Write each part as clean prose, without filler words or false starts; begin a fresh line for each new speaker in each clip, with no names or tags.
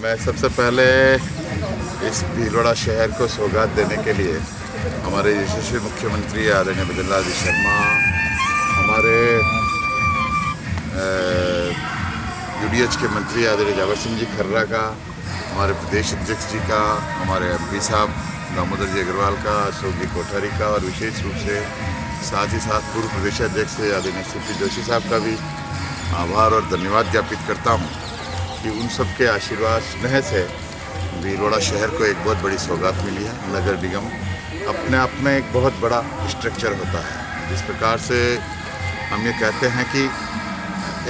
मैं सबसे पहले इस भीलवाड़ा शहर को सौगात देने के लिए हमारे यशस्वी मुख्यमंत्री आदरणीय बद्रीलाल जी शर्मा, हमारे यूडीएच के मंत्री आदरणीय जावर सिंह जी खर्रा का, हमारे प्रदेश अध्यक्ष जी का, हमारे एमपी साहब दामोदर जी अग्रवाल का, अशोक जी कोठारी का और विशेष रूप से साथ ही साथ पूर्व प्रदेश अध्यक्ष आदरणीय सीपी जोशी साहब का भी आभार और धन्यवाद ज्ञापित करता हूँ कि उन सब के आशीर्वाद स्नेह से भीलवाड़ा शहर को एक बहुत बड़ी सौगात मिली है। नगर निगम अपने आप में एक बहुत बड़ा स्ट्रक्चर होता है। जिस प्रकार से हम ये कहते हैं कि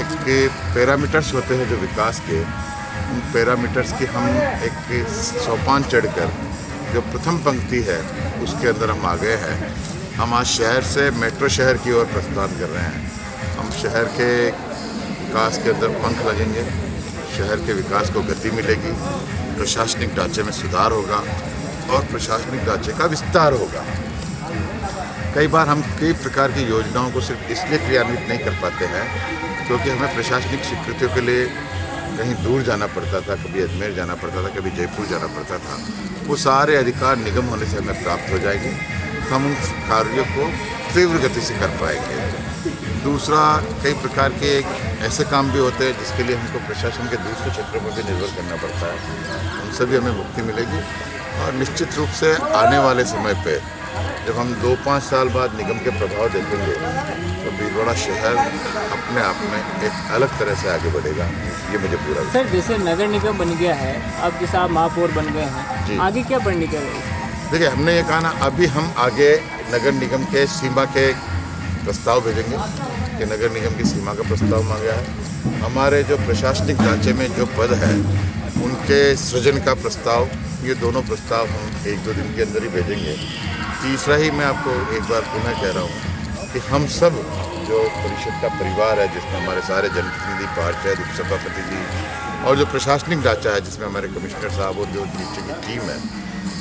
एक पैरामीटर्स होते हैं जो विकास के, उन पैरामीटर्स की हम एक सोपान चढ़कर जो प्रथम पंक्ति है उसके अंदर हम आ गए हैं। हम आज शहर से मेट्रो शहर की ओर प्रस्थान कर रहे हैं। हम शहर के विकास के अंदर पंख लगेंगे, शहर के विकास को गति मिलेगी, प्रशासनिक ढांचे में सुधार होगा और प्रशासनिक ढांचे का विस्तार होगा। कई बार हम कई प्रकार की योजनाओं को सिर्फ इसलिए क्रियान्वित नहीं कर पाते हैं क्योंकि हमें प्रशासनिक स्वीकृतियों के लिए कहीं दूर जाना पड़ता था, कभी अजमेर जाना पड़ता था, कभी जयपुर जाना पड़ता था। वो सारे अधिकार निगम होने से हमें प्राप्त हो जाएंगे, तो हम उन कार्यों को तीव्र गति से कर पाएंगे। दूसरा, कई प्रकार के ऐसे काम भी होते हैं जिसके लिए हमको प्रशासन के दूसरे क्षेत्रों पर भी निर्भर करना पड़ता है। उनसे भी हमें मुक्ति मिलेगी और निश्चित रूप से आने वाले समय पे जब हम 2-5 साल बाद निगम के प्रभाव देखेंगे तो भीलवाड़ा शहर अपने आप में एक अलग तरह से आगे बढ़ेगा। ये मुझे पूरा
सर, जैसे नगर निगम बन गया है, अब जैसे आप महापौर बन गए हैं, आगे क्या बनने का है?
देखिए, हमने ये कहा ना, अभी हम आगे नगर निगम के सीमा के प्रस्ताव भेजेंगे कि नगर निगम की सीमा का प्रस्ताव मांगा है। हमारे जो प्रशासनिक ढांचे में जो पद है उनके सृजन का प्रस्ताव, ये दोनों प्रस्ताव हम 1-2 दिन के अंदर ही भेजेंगे। तीसरा ही मैं आपको एक बार पुनः कह रहा हूँ कि हम सब जो परिषद का परिवार है, जिसमें हमारे सारे जनप्रतिनिधि, पार्षद, उपसभापति जी और जो प्रशासनिक ढांचा है जिसमें हमारे कमिश्नर साहब और जो नीचे की टीम है,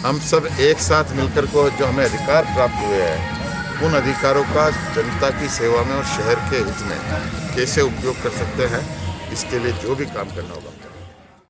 हम सब एक साथ मिलकर को जो हमें अधिकार प्राप्त हुए हैं उन अधिकारों का जनता की सेवा में और शहर के हित में कैसे उपयोग कर सकते हैं, इसके लिए जो भी काम करना होगा